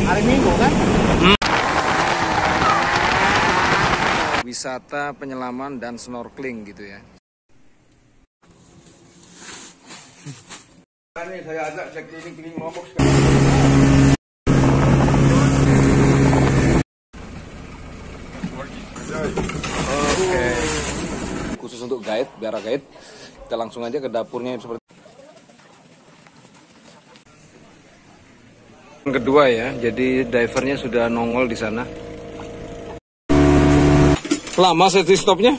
Hari Minggu kan? Wisata penyelaman dan snorkeling gitu ya. Ini saya ajak cek keliling-keliling Lombok sekarang. Oke. Khusus untuk guide, biara guide, kita langsung aja ke dapurnya seperti. Yang kedua ya, jadi divernya sudah nongol di sana. Lama safety stopnya?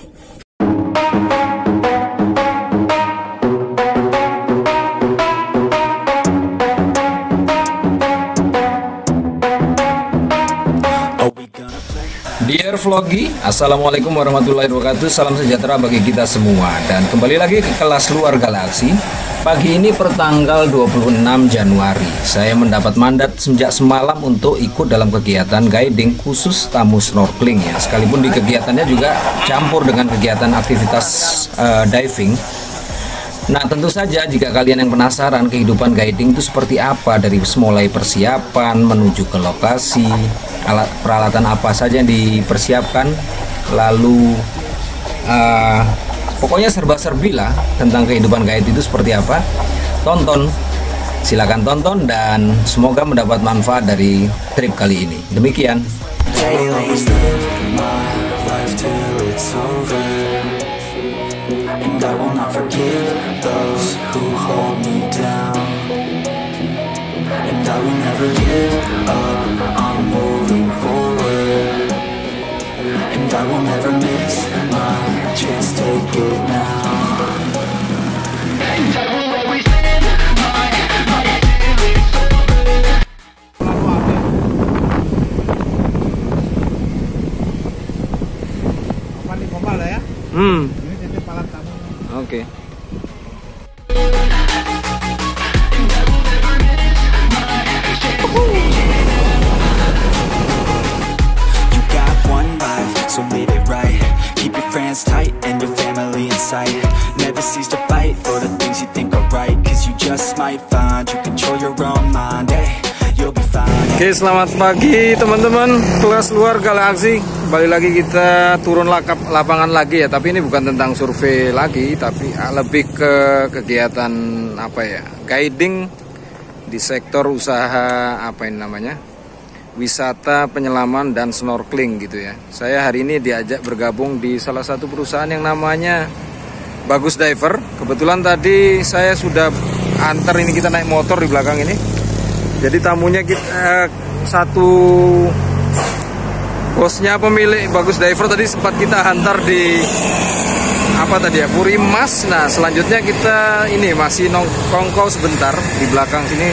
Dear Vloggy, Assalamualaikum warahmatullahi wabarakatuh. Salam sejahtera bagi kita semua. Dan kembali lagi ke kelas luar galaksi. Pagi ini pertanggal 26 Januari saya mendapat mandat sejak semalam untuk ikut dalam kegiatan guiding khusus tamu snorkeling ya. Sekalipun di kegiatannya juga campur dengan kegiatan aktivitas diving. Nah, tentu saja jika kalian yang penasaran kehidupan guiding itu seperti apa, dari mulai persiapan menuju ke lokasi, peralatan apa saja yang dipersiapkan, lalu pokoknya serba-serbi lah tentang kehidupan guide itu seperti apa. Tonton, silakan tonton dan semoga mendapat manfaat dari trip kali ini. Demikian. And I will not forgive those who hold me down. And I will never give up, I'm moving forward. And I will never miss my chance, take it now. And I will always live my feelings over. Apa nih Komal ya? Ini jadi palat tamu. Oke. You got one life, so live it right. Keep your friends tight and your family in sight. Never cease to fight for the things you think are right, cause you just might find you control your own mind, hey, you'll be fine. Oke, selamat pagi teman-teman kelas luar galaksi. Kembali lagi kita turun lapangan lagi ya. Tapi ini bukan tentang survei lagi, tapi lebih ke kegiatan apa ya, guiding di sektor usaha apa ini namanya, wisata penyelaman dan snorkeling gitu ya. Saya hari ini diajak bergabung di salah satu perusahaan yang namanya Bagus Diver. Kebetulan tadi saya sudah antar, ini kita naik motor di belakang ini. Jadi tamunya kita satu bosnya pemilik Bagus Diver tadi sempat kita hantar di apa tadi ya, Puri Mas. Nah, selanjutnya kita ini masih nongkrong sebentar di belakang sini.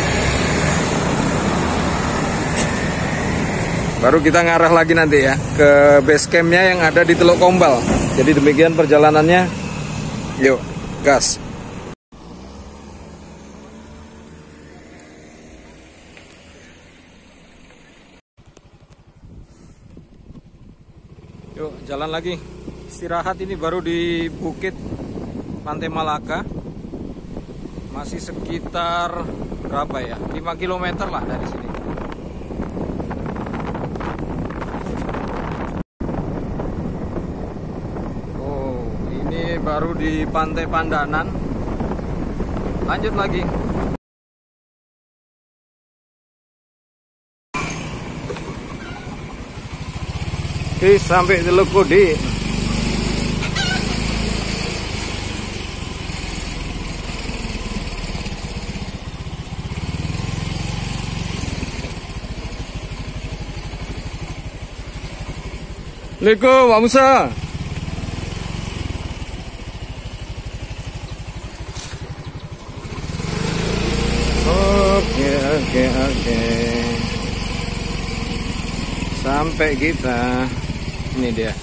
Baru kita ngarah lagi nanti ya ke base campnya yang ada di Teluk Kombal. Jadi demikian perjalanannya. Yuk, gas. Yuk, jalan lagi. Istirahat ini baru di Bukit Pantai Malaka. Masih sekitar berapa ya? 5 km lah dari sini. Oh, ini baru di Pantai Pandanan. Lanjut lagi. Oke, sampai Teluk Kodi. Assalamualaikum, Pak Musa. Oke. Sampai kita. Ini dia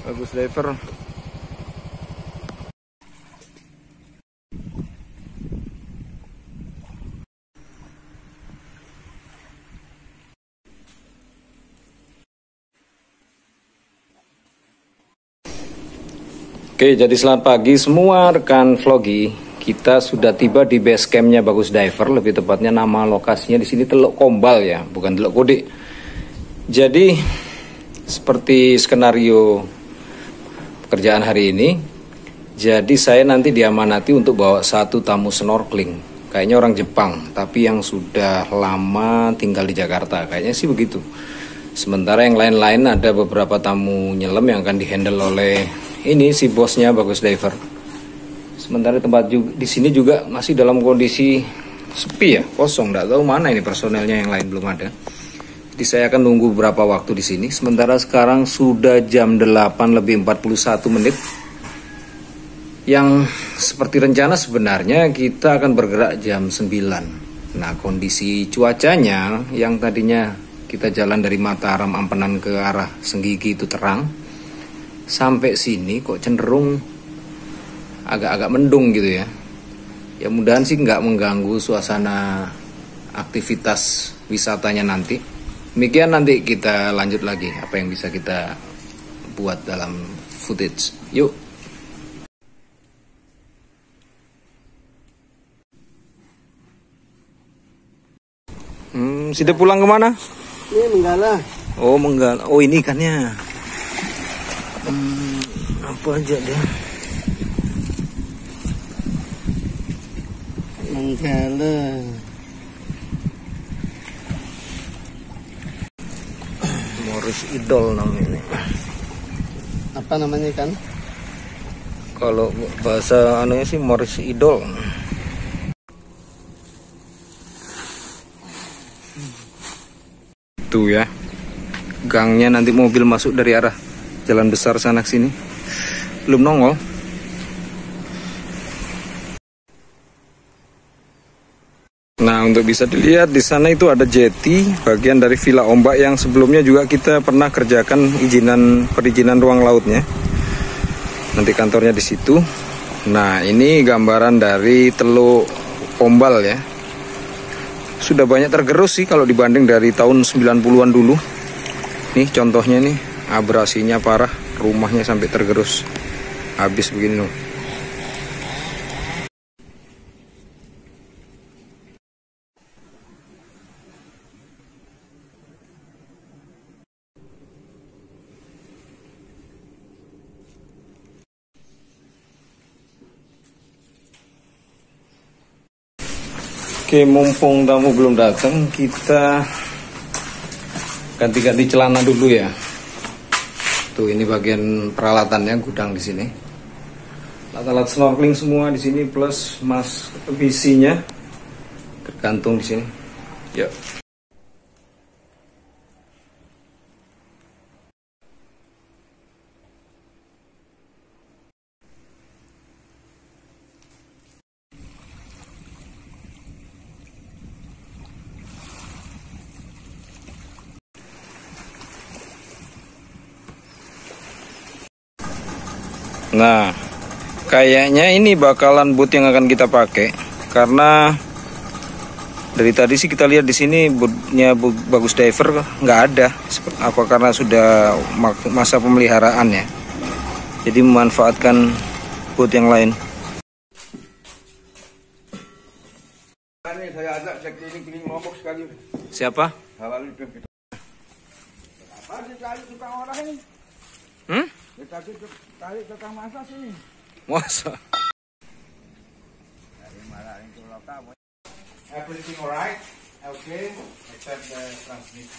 Bagus Diver. Oke, jadi selamat pagi semua rekan vloggy. Kita sudah tiba di base campnya Bagus Diver, lebih tepatnya nama lokasinya di sini Teluk Kombal ya, bukan Teluk Kodik. Jadi seperti skenario pekerjaan hari ini, jadi saya nanti diamanati untuk bawa satu tamu snorkeling. Kayaknya orang Jepang, tapi yang sudah lama tinggal di Jakarta, kayaknya sih begitu. Sementara yang lain-lain ada beberapa tamu nyelam yang akan dihandle oleh ini si bosnya Bagus Diver. Sementara tempat juga, di sini juga masih dalam kondisi sepi ya, kosong. Nggak tahu mana ini personelnya yang lain belum ada. Jadi saya akan nunggu beberapa waktu di sini. Sementara sekarang sudah jam 8:41. Yang seperti rencana sebenarnya kita akan bergerak jam 9. Nah, kondisi cuacanya yang tadinya kita jalan dari Mataram Ampenan ke arah Senggigi itu terang, sampai sini kok cenderung agak-agak mendung gitu ya. Ya mudahan sih nggak mengganggu suasana aktivitas wisatanya nanti. Demikian, nanti kita lanjut lagi apa yang bisa kita buat dalam footage. Yuk. Sudah pulang kemana? Ini Menggala. Oh, Menggala. Oh, ini ikannya. Apa aja deh? Menggala. Morris Idol namanya. Apa namanya ikan? Kalau bahasa anunya sih Morris Idol. Tuh ya, gangnya nanti mobil masuk dari arah jalan besar sana ke sini. Belum nongol. Nah, untuk bisa dilihat di sana itu ada jetty, bagian dari Villa Ombak yang sebelumnya juga kita pernah kerjakan perizinan ruang lautnya. Nanti kantornya di situ. Nah, ini gambaran dari Teluk Kombal ya. Sudah banyak tergerus sih kalau dibanding dari tahun 90-an dulu. Nih contohnya nih, abrasinya parah, rumahnya sampai tergerus. Habis begini loh. Oke, mumpung tamu belum datang, kita ganti-ganti celana dulu ya. Tuh, ini bagian peralatannya, gudang di sini. Alat-alat snorkeling semua di sini plus mas visinya tergantung di sini. Yuk. Nah, kayaknya ini bakalan boot yang akan kita pakai karena dari tadi sih kita lihat di sini bootnya Bagus Diver nggak ada. Apa karena sudah masa pemeliharaan ya? Jadi memanfaatkan boot yang lain. Ini saya ajak cek keliling Lombok sekali. Siapa? Halal itu kita. Apa sih cari tukang orang ini? Kita cari tukang masak sini. Masa? Dari mana itu lokal? Everything alright? Okay, except the transmit.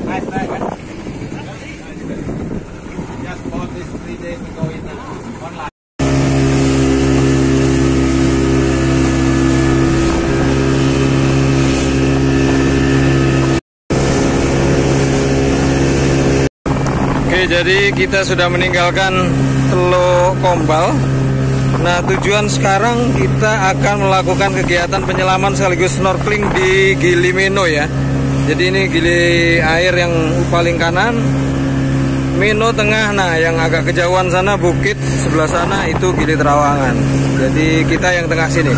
Nice night, man. Just bought this 3 days ago in online. Jadi kita sudah meninggalkan Teluk Kombal. Nah, tujuan sekarang kita akan melakukan kegiatan penyelaman sekaligus snorkeling di Gili Meno ya. Jadi ini gili air yang paling kanan, Meno tengah. Nah, yang agak kejauhan sana bukit sebelah sana itu Gili Trawangan. Jadi kita yang tengah sini.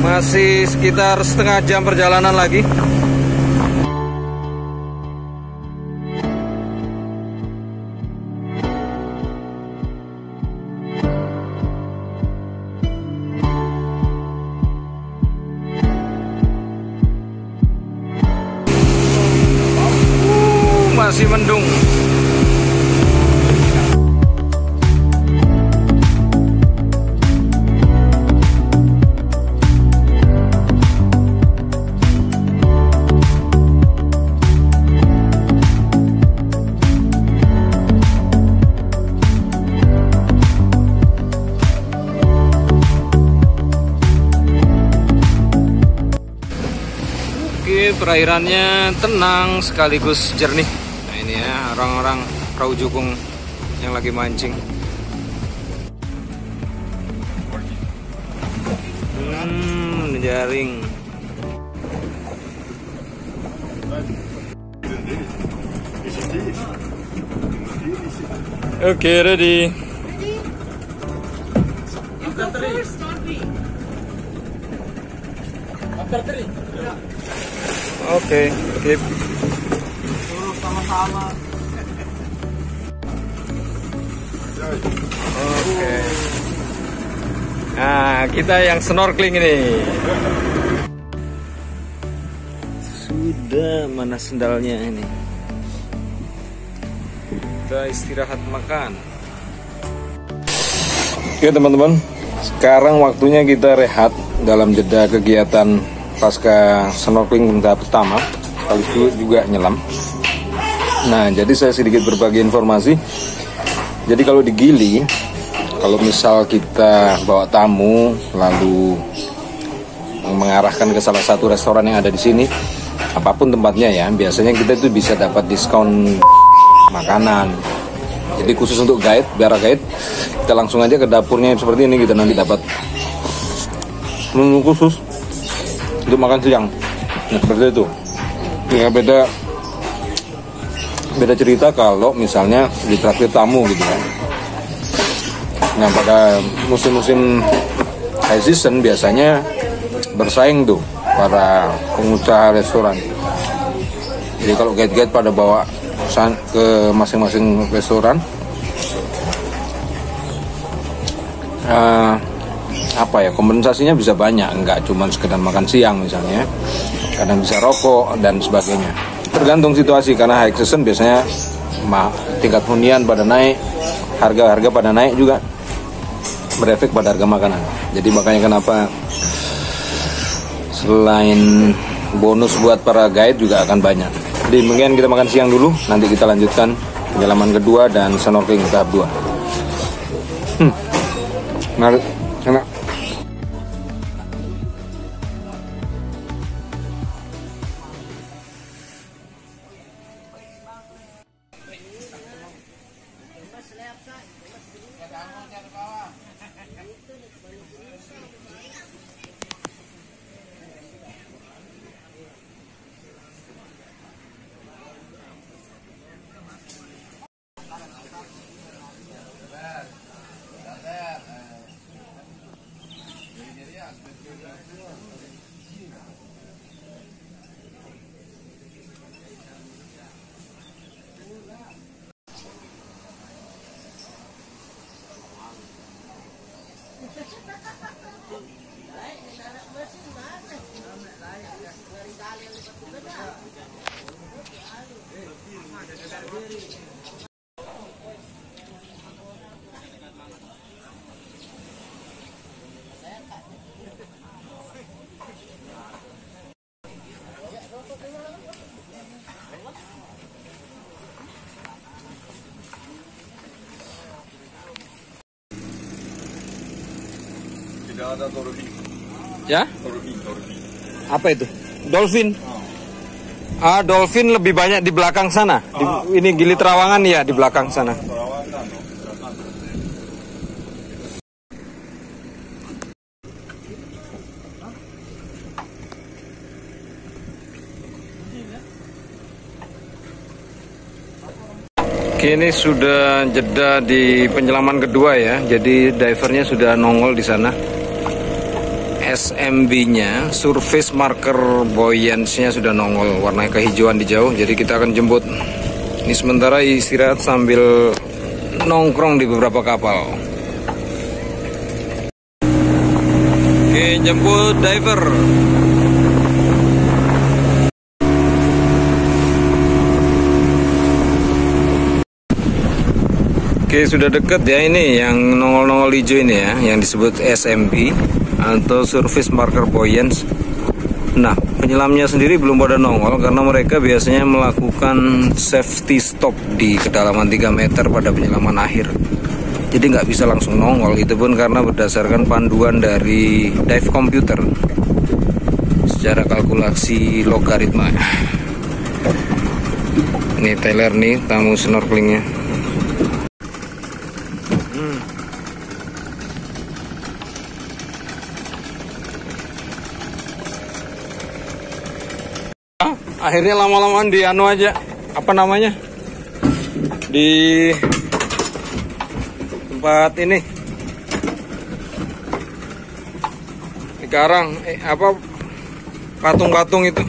Masih sekitar setengah jam perjalanan lagi. masih mendung. Perairannya tenang sekaligus jernih. Nah ini ya orang-orang perahu jukung yang lagi mancing. Jaring. Oke, ready. Oke, keep. Suruh sama-sama. Oke. Nah, kita yang snorkeling ini. Sudah, mana sendalnya ini? Kita istirahat makan. Oke teman-teman, sekarang waktunya kita rehat dalam jeda kegiatan pasca snorkeling tahap pertama, sekaligus juga nyelam. Nah, jadi saya sedikit berbagi informasi. Jadi kalau di Gili, kalau misal kita bawa tamu lalu mengarahkan ke salah satu restoran yang ada di sini, apapun tempatnya ya, biasanya kita itu bisa dapat diskon makanan. Jadi khusus untuk guide, biar guide, kita langsung aja ke dapurnya seperti ini, kita nanti dapat menu khusus untuk makan siang. Nah, seperti itu. Ya, beda cerita kalau misalnya ditraktir tamu gitu kan. Nah, pada musim-musim high season biasanya bersaing tuh para pengusaha restoran. Jadi kalau guide-guide pada bawa ke masing-masing restoran, apa ya, kompensasinya bisa banyak, nggak cuma sekedar makan siang misalnya, kadang bisa rokok dan sebagainya. Tergantung situasi, karena high season biasanya tingkat hunian pada naik, harga-harga pada naik juga, berefek pada harga makanan. Jadi makanya kenapa selain bonus buat para guide juga akan banyak. Jadi mungkin kita makan siang dulu, nanti kita lanjutkan penyelaman kedua dan snorkeling tahap 2. Menarik, enak. Tidak ada dolphin. Ya? Dolphin. Apa itu? Dolphin. Dolphin lebih banyak di belakang sana. Ini Gili Trawangan ya, di belakang sana. Ini sudah jeda di penyelaman kedua ya. Jadi divernya sudah nongol di sana. SMB-nya, surface marker buoyancy-nya sudah nongol, warna kehijauan di jauh. Jadi kita akan jemput. Ini sementara istirahat sambil nongkrong di beberapa kapal. Oke, jemput diver. Oke, sudah deket ya ini yang nongol-nongol hijau ini ya, yang disebut SMB atau Surface Marker Buoyance. Nah, penyelamnya sendiri belum pada nongol karena mereka biasanya melakukan safety stop di kedalaman 3 meter pada penyelaman akhir. Jadi nggak bisa langsung nongol, itu pun karena berdasarkan panduan dari dive computer secara kalkulasi logaritma. Ini Tyler nih, tamu snorkelingnya. Akhirnya lama-lamaan di anu aja, apa namanya, di tempat ini, di karang, apa, patung-patung itu.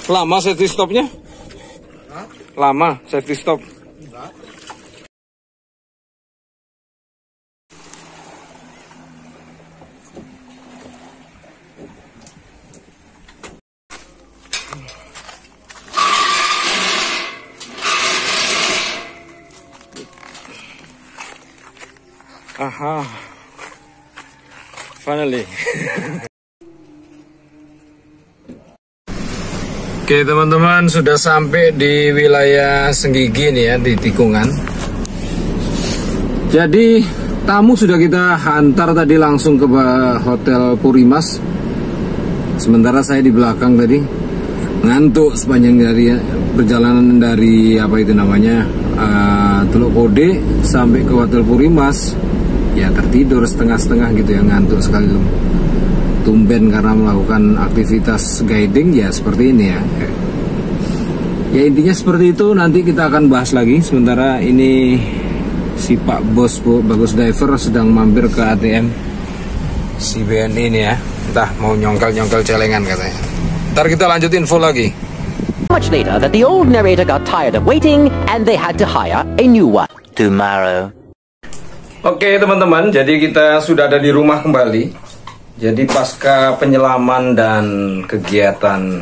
Lama safety stopnya? Lama safety stop. Aha, finally. Oke teman-teman, sudah sampai di wilayah Senggigi nih ya, di tikungan. Jadi tamu sudah kita hantar tadi langsung ke Hotel Purimas. Sementara saya di belakang tadi ngantuk sepanjang dari perjalanan dari apa itu namanya Teluk Kode sampai ke Hotel Purimas. Ya tertidur setengah-setengah gitu ya, ngantuk sekali loh. Tumben karena melakukan aktivitas guiding ya seperti ini ya. Ya intinya seperti itu, nanti kita akan bahas lagi. Sementara ini si Pak Bos Bagus Diver sedang mampir ke ATM si BNI ini ya. Entah mau nyongkel-nyongkel celengan katanya. Ntar kita lanjut info lagi. Much later that the old narrator got tired of waiting and they had to hire a new one. Tomorrow. Oke teman-teman, jadi kita sudah ada di rumah kembali. Jadi pasca penyelaman dan kegiatan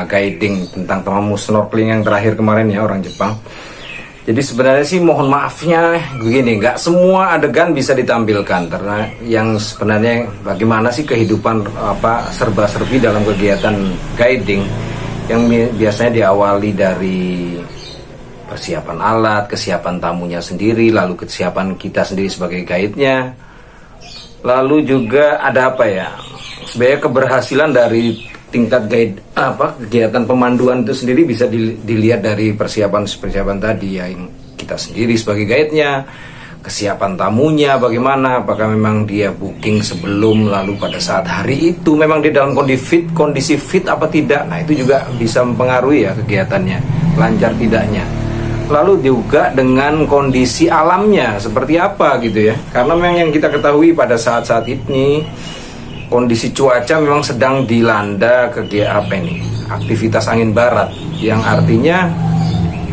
guiding tentang tamu snorkeling yang terakhir kemarin ya, orang Jepang. Jadi sebenarnya sih mohon maafnya begini, nggak semua adegan bisa ditampilkan karena yang sebenarnya bagaimana sih kehidupan apa serba-serbi dalam kegiatan guiding yang biasanya diawali dari persiapan alat, kesiapan tamunya sendiri, lalu kesiapan kita sendiri sebagai guide-nya. Lalu juga ada apa ya? Sebenarnya keberhasilan dari tingkat guide kegiatan pemanduan itu sendiri bisa dilihat dari persiapan tadi ya, yang kita sendiri sebagai guide-nya, kesiapan tamunya bagaimana, apakah memang dia booking sebelum, lalu pada saat hari itu memang dia dalam kondisi fit apa tidak. Nah, itu juga bisa mempengaruhi ya kegiatannya, lancar tidaknya. Lalu juga dengan kondisi alamnya seperti apa gitu ya, karena memang yang kita ketahui pada saat-saat ini kondisi cuaca memang sedang dilanda aktivitas angin barat, yang artinya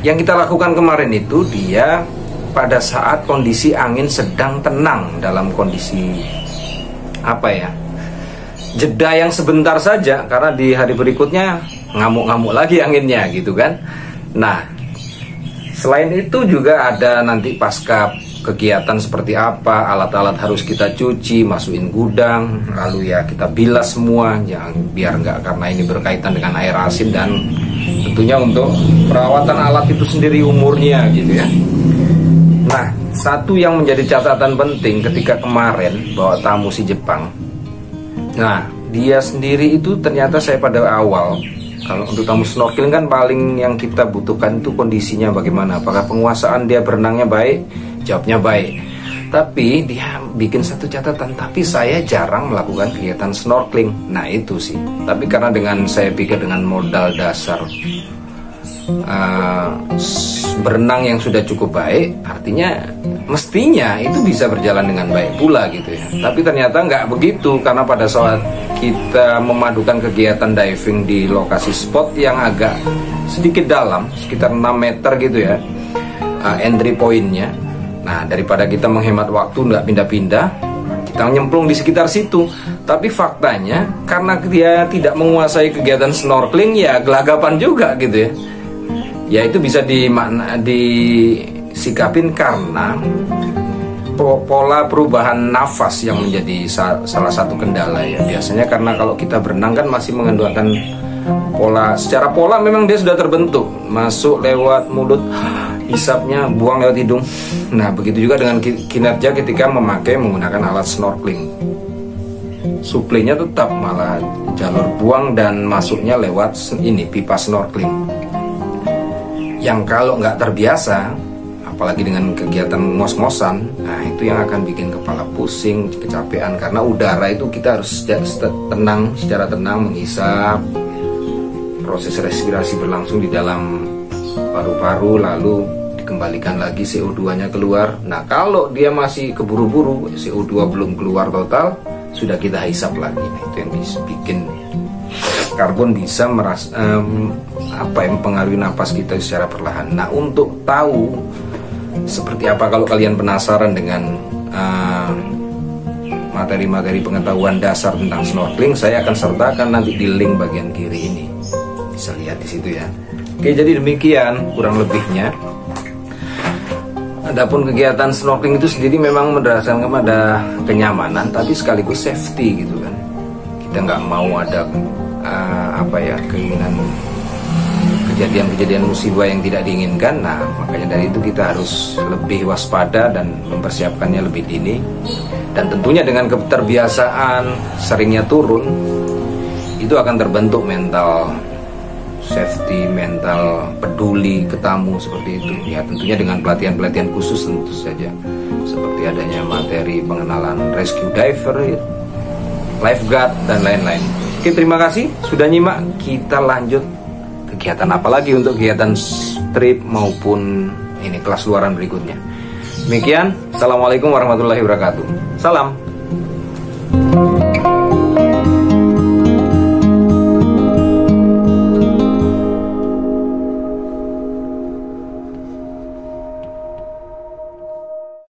yang kita lakukan kemarin itu dia pada saat kondisi angin sedang tenang, dalam kondisi jeda yang sebentar saja, karena di hari berikutnya ngamuk-ngamuk lagi anginnya gitu kan. Nah, selain itu juga ada nanti pasca kegiatan seperti apa, alat-alat harus kita cuci, masukin gudang, lalu ya kita bilas semua, biar nggak, karena ini berkaitan dengan air asin dan tentunya untuk perawatan alat itu sendiri umurnya gitu ya. Nah, satu yang menjadi catatan penting ketika kemarin bawa tamu si Jepang, nah dia sendiri itu ternyata saya pada awal, kalau untuk tamu snorkeling kan paling yang kita butuhkan itu kondisinya bagaimana, apakah penguasaan dia berenangnya baik, jawabnya baik. Tapi dia bikin satu catatan, tapi saya jarang melakukan kegiatan snorkeling. Nah itu sih, tapi karena dengan saya pikir dengan modal dasar berenang yang sudah cukup baik, artinya mestinya itu bisa berjalan dengan baik pula gitu ya. Tapi ternyata nggak begitu, karena pada saat kita memadukan kegiatan diving di lokasi spot yang agak sedikit dalam, sekitar 6 meter gitu ya, entry point-nya. Nah, daripada kita menghemat waktu nggak pindah-pindah, kita nyemplung di sekitar situ. Tapi faktanya karena dia tidak menguasai kegiatan snorkeling, ya gelagapan juga gitu ya. Ya itu bisa disikapin karena pola perubahan nafas yang menjadi salah satu kendala ya. Biasanya karena kalau kita berenang kan masih mengandalkan secara pola memang dia sudah terbentuk, masuk lewat mulut, hisapnya buang lewat hidung. Nah begitu juga dengan kinerja ketika menggunakan alat snorkeling. Suplainya tetap malah jalur buang dan masuknya lewat pipa snorkeling. Yang kalau nggak terbiasa, apalagi dengan kegiatan ngos-ngosan, nah itu yang akan bikin kepala pusing, kecapean. Karena udara itu kita harus secara tenang menghisap. Proses respirasi berlangsung di dalam paru-paru, lalu dikembalikan lagi CO2-nya keluar. Nah kalau dia masih keburu-buru, CO2 belum keluar total, sudah kita hisap lagi. Nah itu yang bikin karbon bisa mempengaruhi napas kita secara perlahan. Nah untuk tahu seperti apa, kalau kalian penasaran dengan materi-materi pengetahuan dasar tentang snorkeling, saya akan sertakan nanti di link bagian kiri ini. Bisa lihat di situ ya. Oke, jadi demikian kurang lebihnya. Adapun kegiatan snorkeling itu sendiri memang mendasarkan kepada kenyamanan, tapi sekaligus safety gitu kan. Kita nggak mau ada keinginan kejadian-kejadian musibah yang tidak diinginkan. Nah makanya dari itu kita harus lebih waspada dan mempersiapkannya lebih dini. Dan tentunya dengan keterbiasaan seringnya turun, itu akan terbentuk mental safety, mental peduli ke tamu seperti itu ya. Tentunya dengan pelatihan-pelatihan khusus tentu saja, seperti adanya materi pengenalan rescue diver, lifeguard dan lain-lain. Oke, terima kasih sudah nyimak. Kita lanjut kegiatan apa lagi untuk kegiatan trip maupun kelas luaran berikutnya. Demikian, assalamualaikum warahmatullahi wabarakatuh. Salam.